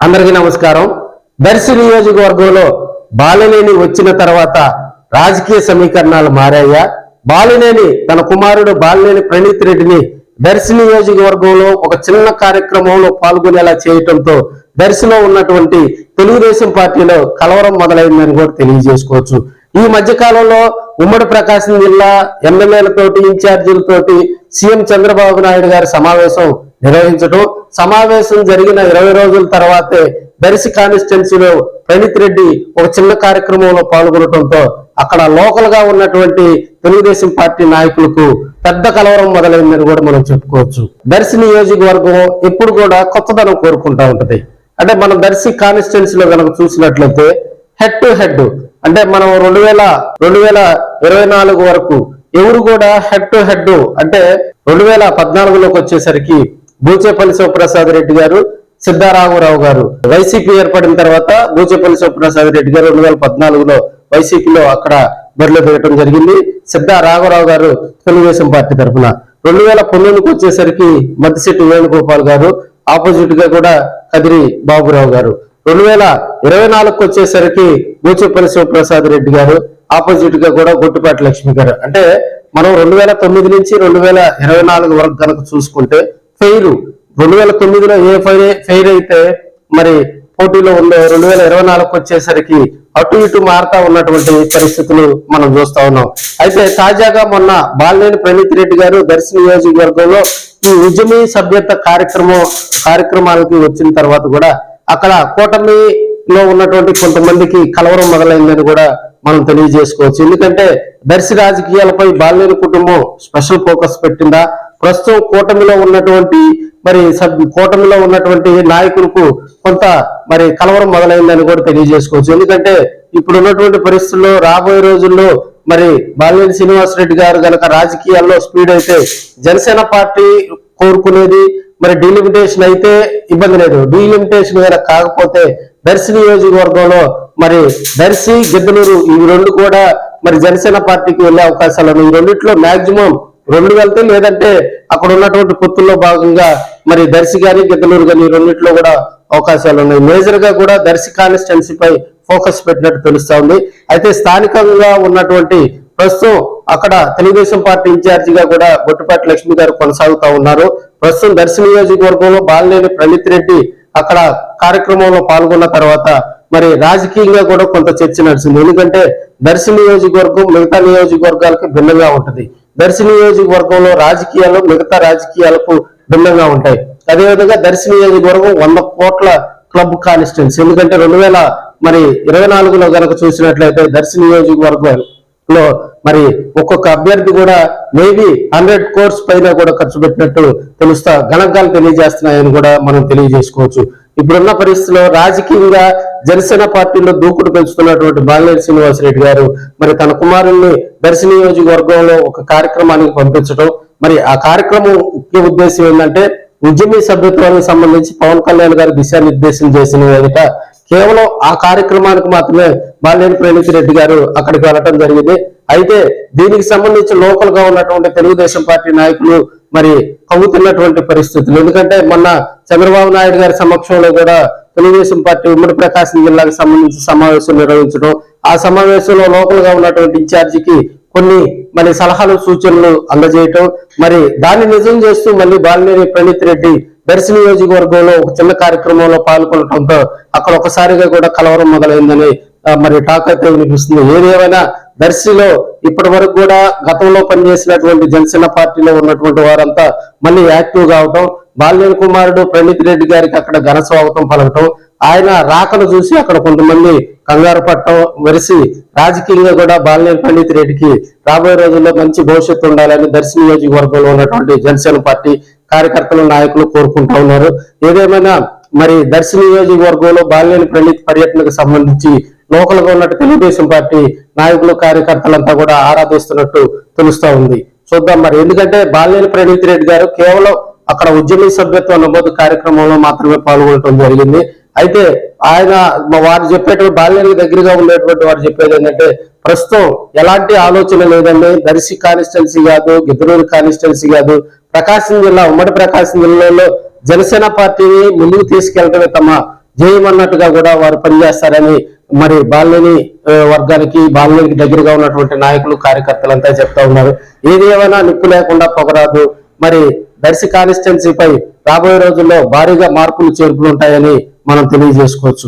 అందరికీ నమస్కారం. దర్శి నియోజకవర్గంలో బాలినేని వచ్చిన తర్వాత రాజకీయ సమీకరణాలు మారాయా? బాలినేని తన కుమారుడు బాలినేని ప్రణీత్ రెడ్డిని దర్శి నియోజకవర్గంలో ఒక చిన్న కార్యక్రమంలో పాల్గొనేలా చేయటంతో దర్శిలో ఉన్నటువంటి తెలుగుదేశం పార్టీలో కలవరం మొదలైందని కూడా తెలియజేసుకోవచ్చు. ఈ మధ్య కాలంలో ఉమ్మడి ప్రకాశం జిల్లా ఎమ్మెల్యేలతోటి ఇన్ఛార్జీలతోటి సీఎం చంద్రబాబు నాయుడు గారి సమావేశం నిర్వహించడం, సమావేశం జరిగిన 20 రోజుల తర్వాతే దర్శి కాన్స్టిట్యున్సీలో ప్రణీత్ రెడ్డి ఒక చిన్న కార్యక్రమంలో పాల్గొనడంతో అక్కడ లోకల్ గా ఉన్నటువంటి తెలుగుదేశం పార్టీ నాయకులకు పెద్ద కలవరం మొదలైందని కూడా మనం చెప్పుకోవచ్చు. దర్శి నియోజకవర్గం ఎప్పుడు కూడా కొత్తదనం కోరుకుంటా ఉంటది. అంటే మనం దర్శి కాన్స్టిట్యున్సీలో కనుక చూసినట్లయితే హెడ్ టు హెడ్ అంటే మనం 2024 వరకు ఎవరు కూడా హెడ్ టు హెడ్ అంటే 2014లోకి వచ్చేసరికి బూచేపల్లి శివప్రసాద్ రెడ్డి గారు, సిద్ధారాఘవరావు గారు వైసీపీ ఏర్పడిన తర్వాత బూచేపల్లి శివప్రసాద్ రెడ్డి గారు 2014లో వైసీపీలో అక్కడ బరిలో దిగటం జరిగింది. సిద్ధారాఘవరావు గారు తెలుగుదేశం పార్టీ తరఫున 2019కు వచ్చేసరికి మద్దిశెట్టి వేణుగోపాల్ గారు, ఆపోజిట్ గా కూడా కదిరి బాబురావు గారు, 2024కు వచ్చేసరికి బూచేపల్లి శివప్రసాద్ రెడ్డి గారు, ఆపోజిట్ గా కూడా గొట్టిపాటి లక్ష్మి గారు. అంటే మనం 2009 నుంచి 2024 వరకు కనుక చూసుకుంటే ఫెయిర్ 2009లో ఏ ఫెయిర్ అయితే మరి పోటీలో ఉందో 2024కు వచ్చేసరికి అటు ఇటు మారుతా ఉన్నటువంటి పరిస్థితులు మనం చూస్తా ఉన్నాం. అయితే తాజాగా మొన్న బాలినేని ప్రణీత్ రెడ్డి గారు దర్శి నియోజకవర్గంలో ఈ ఉద్యమీ సభ్యత కార్యక్రమాలకి వచ్చిన తర్వాత కూడా అక్కడ కూటమిలో ఉన్నటువంటి కొంతమందికి కలవరం మొదలైందని కూడా మనం తెలియజేసుకోవచ్చు. ఎందుకంటే దర్శి రాజకీయాలపై బాలినేని కుటుంబం స్పెషల్ ఫోకస్ పెట్టిందా, ప్రస్తుతం కూటమిలో ఉన్నటువంటి నాయకులకు కొంత మరి కలవరం మొదలైందని కూడా తెలియజేసుకోవచ్చు. ఎందుకంటే ఇప్పుడు ఉన్నటువంటి పరిస్థితుల్లో రాబోయే రోజుల్లో మరి బాలినేని శ్రీనివాసరెడ్డి గారు గనక రాజకీయాల్లో స్పీడ్ అయితే జనసేన పార్టీ కోరుకునేది మరి డీలిమిటేషన్ అయితే ఇబ్బంది లేదు. డీలిమిటేషన్ కనుక కాకపోతే దర్శి నియోజకవర్గంలో మరి దర్శి, గిద్దలూరు ఈ రెండు కూడా మరి జనసేన పార్టీకి వెళ్లే అవకాశాలు ఉన్నాయి. ఈ రెండిట్లో మాక్సిమం 2 వెళ్తే, లేదంటే అక్కడ ఉన్నటువంటి పొత్తుల్లో భాగంగా మరి దర్శి గాని గిద్దలూరు గాని రెండిట్లో కూడా అవకాశాలు ఉన్నాయి. మేజర్ గా కూడా దర్శి కాన్స్టిట్యున్సీపై ఫోకస్ పెట్టినట్టు తెలుస్తా ఉంది. అయితే స్థానికంగా ఉన్నటువంటి ప్రస్తుతం అక్కడ తెలుగుదేశం పార్టీ ఇన్ఛార్జిగా కూడా గొట్టిపాటి లక్ష్మి గారు కొనసాగుతా ఉన్నారు. ప్రస్తుతం దర్శి నియోజకవర్గంలో బాలినేని ప్రణీత్ రెడ్డి అక్కడ కార్యక్రమంలో పాల్గొన్న తర్వాత మరి రాజకీయంగా కూడా కొంత చర్చ నడిచింది. ఎందుకంటే దర్శి నియోజకవర్గం మిగతా నియోజకవర్గాలకు భిన్నంగా ఉంటది. దర్శి నియోజకవర్గంలో రాజకీయాలు మిగతా రాజకీయాలకు భిన్నంగా ఉంటాయి. అదేవిధంగా దర్శి నియోజకవర్గం 100 కోట్ల క్లబ్ కాన్స్టిట్యున్సీ. ఎందుకంటే 2024లో కనుక చూసినట్లయితే దర్శి నియోజకవర్గంలో మరి ఒక్కొక్క అభ్యర్థి కూడా మేబీ 100 crores పైన కూడా ఖర్చు పెట్టినట్టు గణాంకాలు తెలియజేస్తున్నాయని కూడా మనం తెలియజేసుకోవచ్చు. ఇప్పుడున్న పరిస్థితిలో రాజకీయంగా జనసేన పార్టీలో దూకుడు పెంచుతున్నటువంటి బాలినేని శ్రీనివాసరెడ్డి గారు మరి తన కుమారుణ్ణి దర్శి నియోజకవర్గంలో ఒక కార్యక్రమానికి పంపించడం, మరి ఆ కార్యక్రమం ముఖ్య ఉద్దేశం ఏంటంటే ఉద్యమీ సభ్యత్వానికి సంబంధించి పవన్ కళ్యాణ్ గారు దిశానిర్దేశం చేసిన ఎదుట కేవలం ఆ కార్యక్రమానికి మాత్రమే బాలినేని ప్రణీత్ రెడ్డి గారు అక్కడికి వెళ్ళటం జరిగింది. అయితే దీనికి సంబంధించి లోకల్ గా ఉన్నటువంటి తెలుగుదేశం పార్టీ నాయకులు మరి కవ్వుతున్నటువంటి పరిస్థితులు. ఎందుకంటే మొన్న చంద్రబాబు నాయుడు గారి సమక్షంలో కూడా తెలుగుదేశం పార్టీ ఉమ్మడి ప్రకాశం జిల్లాకు సంబంధించి సమావేశం నిర్వహించడం, ఆ సమావేశంలో లోకల్ గా ఉన్నటువంటి ఇన్ఛార్జికి కొన్ని మరి సలహాలు సూచనలు అందజేయటం, మరి దాన్ని నిజం చేస్తూ మళ్ళీ బాలినేని ప్రణీత్ రెడ్డి దర్శి నియోజకవర్గంలో ఒక చిన్న కార్యక్రమంలో పాల్గొనడంతో అక్కడ ఒకసారిగా కూడా కలవరం మొదలైందని మరి టాక్ అయితే వినిపిస్తుంది. ఏదేమైనా దర్శిలో ఇప్పటి వరకు కూడా గతంలో పనిచేసినటువంటి జనసేన పార్టీలో ఉన్నటువంటి వారంతా మళ్ళీ యాక్టివ్ కావటం, బాలినేని కుమారుడు ప్రణీత్ రెడ్డి గారికి అక్కడ ఘన స్వాగతం పలకటం, ఆయన రాకను చూసి అక్కడ కొంతమంది కంగారు పట్టడం, వెరిసి రాజకీయంగా కూడా బాలినేని ప్రణీత్ రెడ్డికి రాబోయే రోజుల్లో మంచి భవిష్యత్తు ఉండాలని దర్శి నియోజకవర్గంలో ఉన్నటువంటి జనసేన పార్టీ కార్యకర్తలు నాయకులు కోరుకుంటా ఉన్నారు. ఏదేమైనా మరి దర్శి నియోజకవర్గంలో బాలినేని ప్రణీత్ పర్యటనకు సంబంధించి లోకల్ గా ఉన్నట్టు తెలుగుదేశం పార్టీ నాయకులు కార్యకర్తలంతా కూడా ఆరాధిస్తున్నట్టు తెలుస్తా ఉంది. చూద్దాం మరి. ఎందుకంటే బాలినేని ప్రణీత్ రెడ్డి గారు కేవలం అక్కడ ఉద్యమీ సభ్యత్వ నమోదు కార్యక్రమంలో మాత్రమే పాల్గొనడం జరిగింది. అయితే ఆయన వారు చెప్పేటువంటి బాలినేని దగ్గరగా ఉండేటువంటి వారు చెప్పేది ఏంటంటే ప్రస్తుతం ఎలాంటి ఆలోచన లేదండి, దర్శి కాన్స్టిట్యున్సీ కాదు, గిద్దలూరు కాన్స్టిట్యున్సీ కాదు, ప్రకాశం జిల్లా ఉమ్మడి ప్రకాశం జిల్లాలో జనసేన పార్టీని ముందుకు తీసుకెళ్లడమే తమ జయమన్నట్టుగా కూడా వారు పనిచేస్తారని మరి బాలినేని వర్గానికి బాలినేనికి దగ్గరగా ఉన్నటువంటి నాయకులు కార్యకర్తలంతా చెప్తా ఉన్నారు. ఏది ఏమైనా నిప్పు లేకుండా పొగరాదు. మరి దర్శి కాన్స్టిట్యున్సీపై రాబోయే రోజుల్లో భారీగా మార్పులు చేర్పులు ఉంటాయని మనం తెలియజేసుకోవచ్చు.